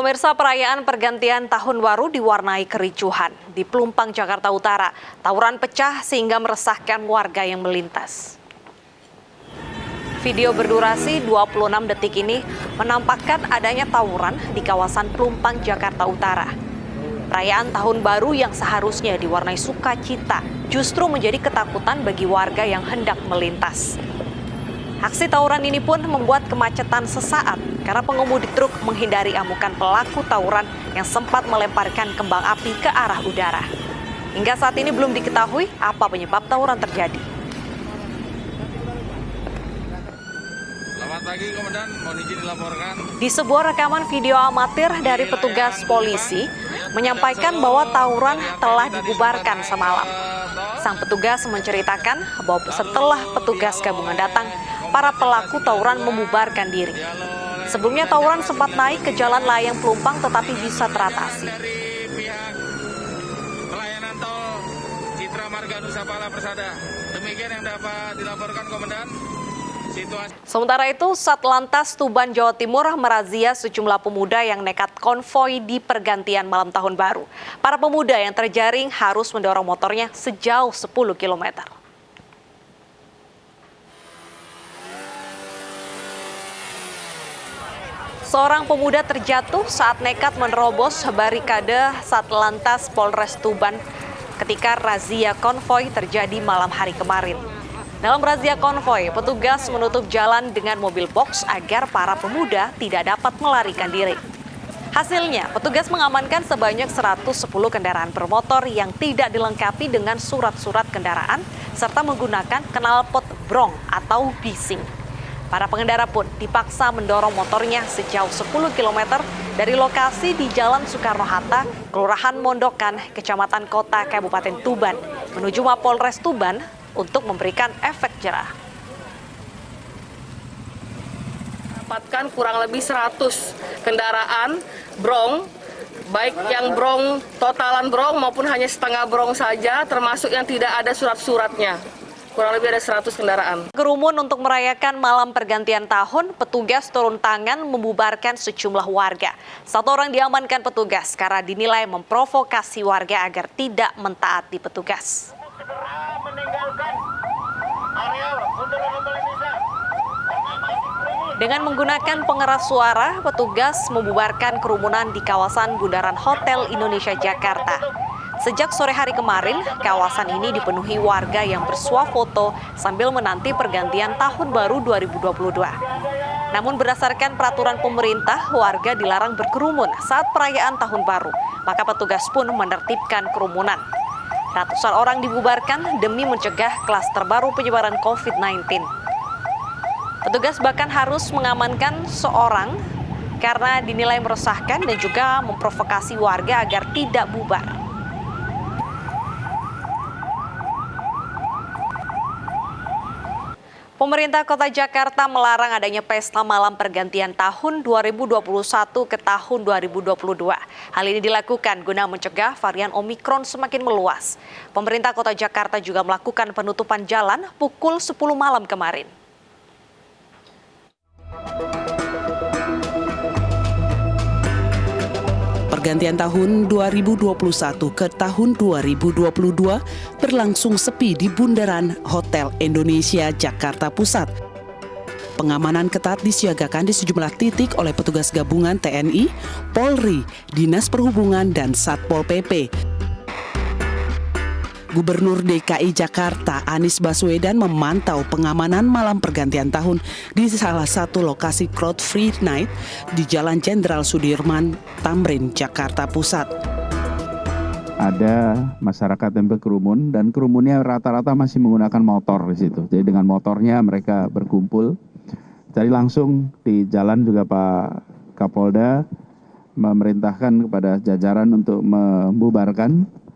Pemirsa, perayaan pergantian tahun baru diwarnai kericuhan. Di Pelumpang, Jakarta Utara, tawuran pecah sehingga meresahkan warga yang melintas. Video berdurasi 26 detik ini menampakkan adanya tawuran di kawasan Pelumpang, Jakarta Utara. Perayaan tahun baru yang seharusnya diwarnai sukacita justru menjadi ketakutan bagi warga yang hendak melintas. Aksi tawuran ini pun membuat kemacetan sesaat karena pengemudi truk menghindari amukan pelaku tawuran yang sempat melemparkan kembang api ke arah udara. Hingga saat ini belum diketahui apa penyebab tawuran terjadi. Selamat pagi, Komandan. Mohon izin dilaporkan. Di sebuah rekaman video amatir dari petugas polisi menyampaikan bahwa tawuran telah dibubarkan semalam. Sang petugas menceritakan bahwa setelah petugas gabungan datang, para pelaku tawuran membubarkan diri. Sebelumnya tawuran sempat naik ke Jalan Layang Pelumpang tetapi bisa teratasi. Dari pihak pelayanan tol Citra Marga Nusa Pala Persada. Demikian yang dapat dilaporkan, Komandan. Sementara itu, Satlantas Tuban, Jawa Timur merazia sejumlah pemuda yang nekat konvoi di pergantian malam tahun baru. Para pemuda yang terjaring harus mendorong motornya sejauh 10 km. Seorang pemuda terjatuh saat nekat menerobos barikade Satlantas Polres Tuban ketika razia konvoi terjadi malam hari kemarin. Dalam razia konvoi, petugas menutup jalan dengan mobil box agar para pemuda tidak dapat melarikan diri. Hasilnya, petugas mengamankan sebanyak 110 kendaraan bermotor yang tidak dilengkapi dengan surat-surat kendaraan serta menggunakan knalpot brong atau bising. Para pengendara pun dipaksa mendorong motornya sejauh 10 km dari lokasi di Jalan Soekarno-Hatta, Kelurahan Mondokan, Kecamatan Kota, Kabupaten Tuban, menuju Mapolres Tuban untuk memberikan efek jerah. Dapatkan kurang lebih 100 kendaraan brong, baik yang brong totalan brong maupun hanya setengah brong saja, termasuk yang tidak ada surat-suratnya. Kurang lebih ada 100 kendaraan. Kerumun untuk merayakan malam pergantian tahun, petugas turun tangan membubarkan sejumlah warga. Satu orang diamankan petugas karena dinilai memprovokasi warga agar tidak mentaati petugas. Dengan menggunakan pengeras suara, petugas membubarkan kerumunan di kawasan Bundaran Hotel Indonesia Jakarta. Sejak sore hari kemarin, kawasan ini dipenuhi warga yang bersuah foto sambil menanti pergantian tahun baru 2022. Namun berdasarkan peraturan pemerintah, warga dilarang berkerumun saat perayaan tahun baru, maka petugas pun menertibkan kerumunan. Ratusan orang dibubarkan demi mencegah klaster baru penyebaran COVID-19. Petugas bahkan harus mengamankan seorang karena dinilai meresahkan dan juga memprovokasi warga agar tidak bubar. Pemerintah Kota Jakarta melarang adanya pesta malam pergantian tahun 2021 ke tahun 2022. Hal ini dilakukan guna mencegah varian Omikron semakin meluas. Pemerintah Kota Jakarta juga melakukan penutupan jalan pukul 10 malam kemarin. Pergantian tahun 2021 ke tahun 2022 berlangsung sepi di Bundaran Hotel Indonesia Jakarta Pusat. Pengamanan ketat disiagakan di sejumlah titik oleh petugas gabungan TNI, Polri, Dinas Perhubungan, dan Satpol PP. Gubernur DKI Jakarta Anies Baswedan memantau pengamanan malam pergantian tahun di salah satu lokasi crowd free night di Jalan Jenderal Sudirman, Tamrin, Jakarta Pusat. Ada masyarakat yang berkerumun dan kerumunnya rata-rata masih menggunakan motor di situ. Jadi dengan motornya mereka berkumpul. Jadi langsung di jalan juga Pak Kapolda memerintahkan kepada jajaran untuk membubarkan.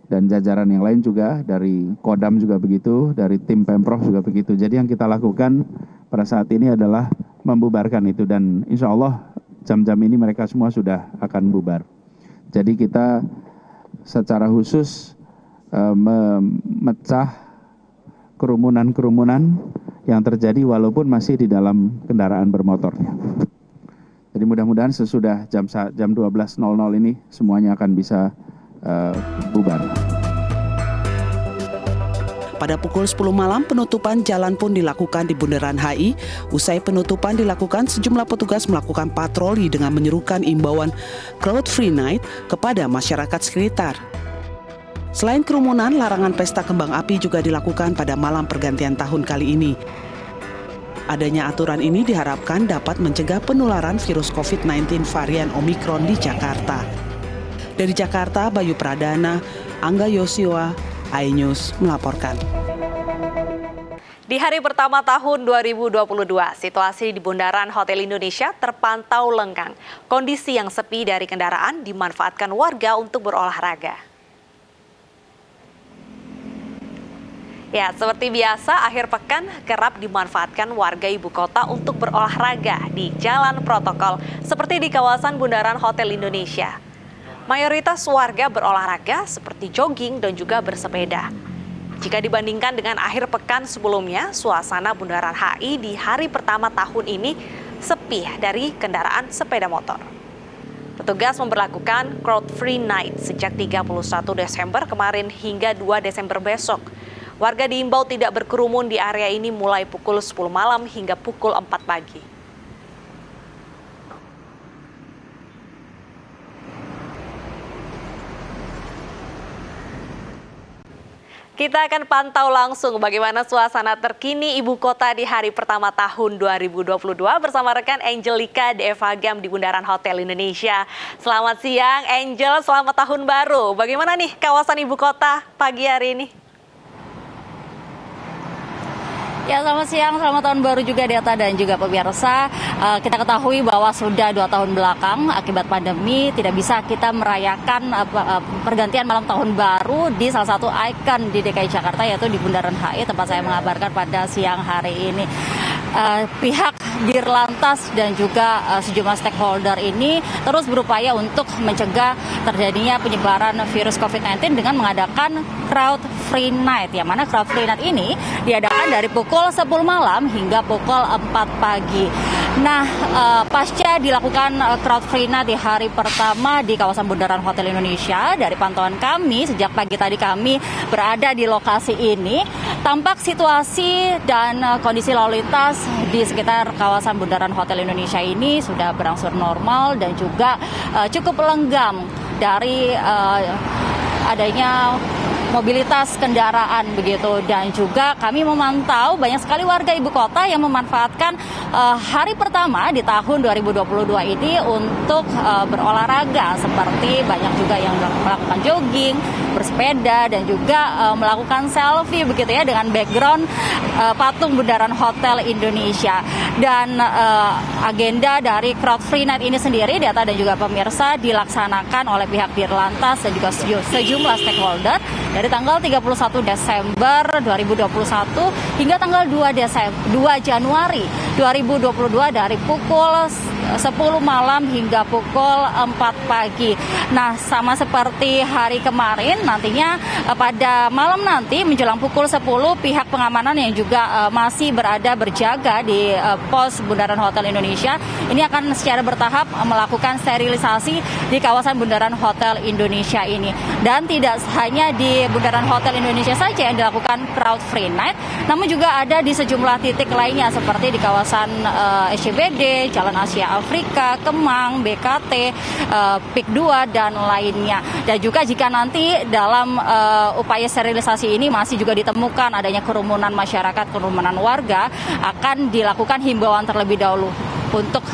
Dan jajaran yang lain juga, dari Kodam juga begitu, dari tim Pemprov juga begitu. Jadi yang kita lakukan pada saat ini adalah membubarkan itu. Dan insya Allah jam-jam ini mereka semua sudah akan bubar. Jadi kita secara khusus memecah kerumunan-kerumunan yang terjadi walaupun masih di dalam kendaraan bermotornya. Jadi Jadi mudah-mudahan sesudah jam 12.00 ini semuanya akan bisa bubar. Pada pukul 10 malam, penutupan jalan pun dilakukan di Bundaran HI. Usai penutupan dilakukan, sejumlah petugas melakukan patroli dengan menyerukan imbauan Crowd Free Night kepada masyarakat sekitar. Selain kerumunan, larangan pesta kembang api juga dilakukan pada malam pergantian tahun kali ini. Adanya aturan ini diharapkan dapat mencegah penularan virus COVID-19 varian Omikron di Jakarta. Dari Jakarta, Bayu Pradana, Angga Yosua, iNews melaporkan. Di hari pertama tahun 2022, situasi di Bundaran Hotel Indonesia terpantau lenggang. Kondisi yang sepi dari kendaraan dimanfaatkan warga untuk berolahraga. Ya, seperti biasa, akhir pekan kerap dimanfaatkan warga ibu kota untuk berolahraga di jalan protokol seperti di kawasan Bundaran Hotel Indonesia. Mayoritas warga berolahraga seperti jogging dan juga bersepeda. Jika dibandingkan dengan akhir pekan sebelumnya, suasana Bundaran HI di hari pertama tahun ini sepi dari kendaraan sepeda motor. Petugas memberlakukan Crowd Free Night sejak 31 Desember kemarin hingga 2 Desember besok. Warga diimbau tidak berkerumun di area ini mulai pukul 10 malam hingga pukul 4 pagi. Kita akan pantau langsung bagaimana suasana terkini ibu kota di hari pertama tahun 2022 bersama rekan Angelika Devagam di Bundaran Hotel Indonesia. Selamat siang Angel, selamat tahun baru. Bagaimana nih kawasan ibu kota pagi hari ini? Ya, selamat siang, selamat tahun baru juga Deta dan juga pemirsa. Kita ketahui bahwa sudah 2 tahun belakang akibat pandemi tidak bisa kita merayakan pergantian malam tahun baru di salah satu ikon di DKI Jakarta, yaitu di Bundaran HI, tempat saya mengabarkan pada siang hari ini. Pihak Dirlantas dan juga sejumlah stakeholder ini terus berupaya untuk mencegah terjadinya penyebaran virus COVID-19 dengan mengadakan Crowd Free Night, yang mana Crowd Free Night ini diadakan dari pukul 10 malam hingga pukul 4 pagi. Nah, pasca dilakukan Crowd Free Night di hari pertama di kawasan Bundaran Hotel Indonesia, dari pantauan kami sejak pagi tadi kami berada di lokasi ini, tampak situasi dan kondisi lalu lintas di sekitar kawasan Bundaran Hotel Indonesia ini sudah berangsur normal dan juga cukup lenggam dari adanya mobilitas kendaraan begitu. Dan juga kami memantau banyak sekali warga ibu kota yang memanfaatkan hari pertama di tahun 2022 ini untuk berolahraga, seperti banyak juga yang melakukan jogging, bersepeda dan juga melakukan selfie begitu ya dengan background patung Bundaran Hotel Indonesia. Dan agenda dari Crowd Free Night ini sendiri, Data dan juga pemirsa, dilaksanakan oleh pihak Dirlantas dan juga sejumlah stakeholder dari tanggal 31 Desember 2021 hingga tanggal 2 Januari 2022 dari pukul 10 malam hingga pukul 4 pagi. Nah, sama seperti hari kemarin, nantinya pada malam nanti menjelang pukul 10, pihak pengamanan yang juga masih berjaga di pos Bundaran Hotel Indonesia ini akan secara bertahap melakukan sterilisasi di kawasan Bundaran Hotel Indonesia ini. Dan tidak hanya di Bundaran Hotel Indonesia saja yang dilakukan Crowd Free Night, namun juga ada di sejumlah titik lainnya seperti di kawasan SCBD, Jalan Asia Afrika, Kemang, BKT, PIK 2 dan lainnya. Dan juga jika nanti dalam upaya sterilisasi ini masih juga ditemukan adanya kerumunan masyarakat, kerumunan warga, akan dilakukan himbauan terlebih dahulu untuk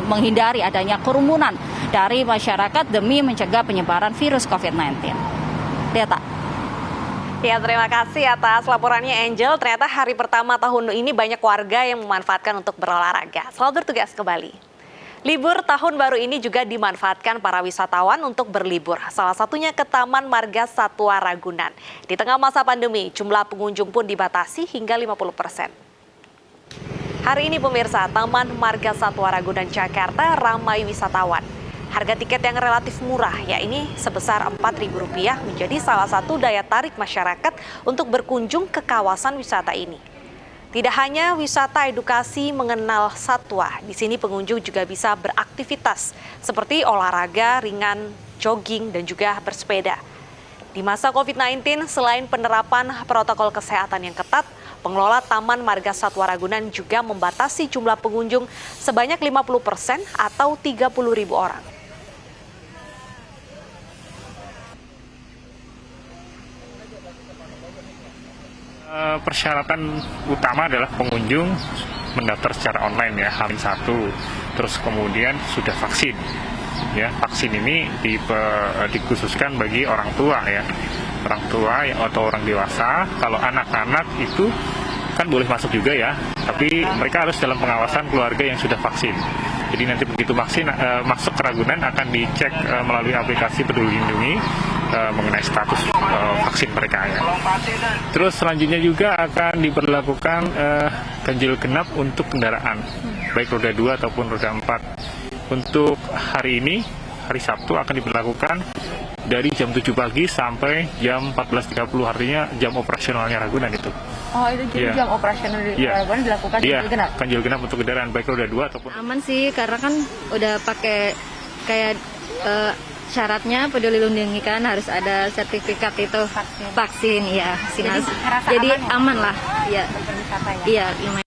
menghindari adanya kerumunan dari masyarakat demi mencegah penyebaran virus COVID-19. Deta. Ya, terima kasih atas laporannya Angel. Ternyata hari pertama tahun ini banyak warga yang memanfaatkan untuk berolahraga. Selamat bertugas kembali. Libur tahun baru ini juga dimanfaatkan para wisatawan untuk berlibur. Salah satunya ke Taman Marga Satwa Ragunan. Di tengah masa pandemi, jumlah pengunjung pun dibatasi hingga 50%. Hari ini pemirsa, Taman Marga Satwa Ragunan Jakarta ramai wisatawan. Harga tiket yang relatif murah, yakni sebesar Rp4.000, menjadi salah satu daya tarik masyarakat untuk berkunjung ke kawasan wisata ini. Tidak hanya wisata edukasi mengenal satwa, di sini pengunjung juga bisa beraktivitas seperti olahraga ringan, jogging, dan juga bersepeda. Di masa COVID-19, selain penerapan protokol kesehatan yang ketat, pengelola Taman Marga Satwa Ragunan juga membatasi jumlah pengunjung sebanyak 50% atau 30.000 orang. Persyaratan utama adalah pengunjung mendaftar secara online ya, H-1, terus kemudian sudah vaksin. Ya, vaksin ini dikhususkan bagi orang tua ya, orang tua atau orang dewasa. Kalau anak-anak itu kan boleh masuk juga ya, tapi mereka harus dalam pengawasan keluarga yang sudah vaksin. Jadi nanti begitu vaksin masuk ke Ragunan akan dicek melalui aplikasi Peduli Lindungi mengenai status vaksin mereka ya. Terus selanjutnya juga akan diberlakukan ganjil genap untuk kendaraan, baik roda 2 ataupun roda 4. Untuk hari ini, hari Sabtu akan diberlakukan dari jam 7 pagi sampai jam 14.30, artinya jam operasionalnya Ragunan itu. Oh, itu jadi jam operasional Ragunan dilakukan ganjil genap? Ganjil genap untuk kendaraan baik roda 2 ataupun... Aman sih, karena kan udah pakai kayak syaratnya Peduli Lindungi kan harus ada sertifikat itu vaksin ya. Jadi aman lah. Iya. Iya, lumayan.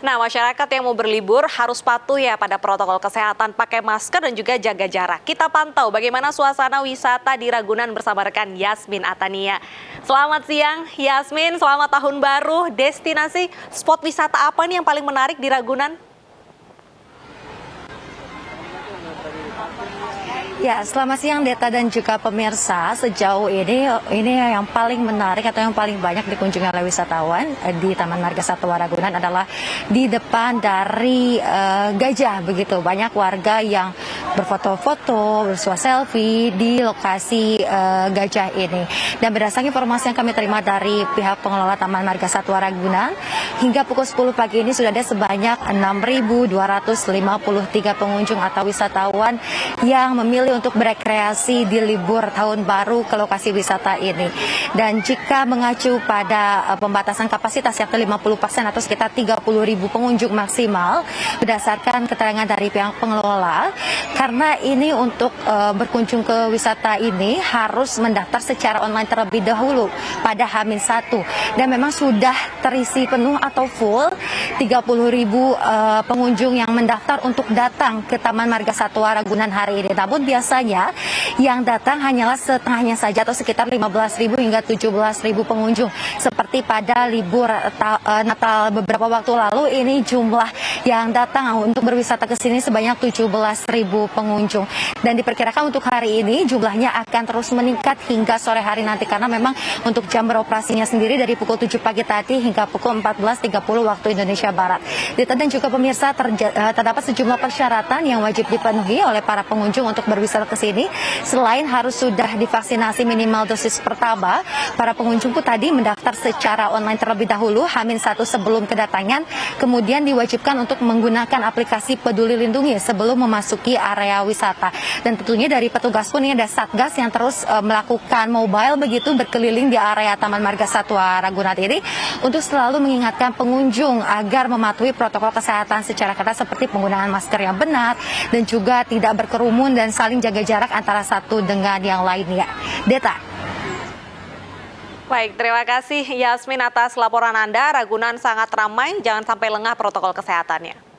Nah, masyarakat yang mau berlibur harus patuh ya pada protokol kesehatan, pakai masker dan juga jaga jarak. Kita pantau bagaimana suasana wisata di Ragunan bersama rekan Yasmin Atania. Selamat siang Yasmin, selamat tahun baru. Destinasi spot wisata apa nih yang paling menarik di Ragunan? Ya, selamat siang Deta dan juga pemirsa. Sejauh ini yang paling menarik atau yang paling banyak dikunjungi oleh wisatawan di Taman Marga Satwa Ragunan adalah di depan dari gajah begitu. Banyak warga yang berfoto-foto, bersuah selfie di lokasi gajah ini. Dan berdasarkan informasi yang kami terima dari pihak pengelola Taman Marga Satwa Ragunan, hingga pukul 10 pagi ini sudah ada sebanyak 6.253 pengunjung atau wisatawan yang memilih untuk berekreasi di libur tahun baru ke lokasi wisata ini. Dan jika mengacu pada pembatasan kapasitas yakni 50% atau sekitar 30.000 pengunjung maksimal berdasarkan keterangan dari pihak pengelola, karena ini untuk berkunjung ke wisata ini harus mendaftar secara online terlebih dahulu pada H-1 dan memang sudah terisi penuh atau full 30.000 pengunjung yang mendaftar untuk datang ke Taman Marga Satwa Ragunan hari ini. Namun biasanya yang datang hanyalah setengahnya saja atau sekitar 15.000 hingga 17.000 pengunjung. Seperti pada libur Natal beberapa waktu lalu, ini jumlah yang datang untuk berwisata ke sini sebanyak 17.000 pengunjung. Dan diperkirakan untuk hari ini jumlahnya akan terus meningkat hingga sore hari nanti karena memang untuk jam beroperasinya sendiri dari pukul 7 pagi tadi hingga pukul 14.30 waktu Indonesia Barat. Dan juga pemirsa terdapat sejumlah persyaratan yang wajib dipenuhi oleh para pengunjung untuk berwisata ke sini. Selain harus sudah divaksinasi minimal dosis pertama, para pengunjung pun tadi mendaftar secara online terlebih dahulu H-1 sebelum kedatangan, kemudian diwajibkan untuk menggunakan aplikasi Peduli Lindungi sebelum memasuki area wisata. Dan tentunya dari petugas pun ini ada Satgas yang terus melakukan mobile begitu berkeliling di area Taman Marga Satwa Ragunan ini untuk selalu mengingatkan pengunjung agar mematuhi protokol kesehatan secara ketat seperti penggunaan masker yang benar dan juga tidak berkerumun dan saling jaga jarak antara satu dengan yang lainnya. Deta. Baik, terima kasih Yasmin atas laporan Anda. Ragunan sangat ramai, jangan sampai lengah protokol kesehatannya.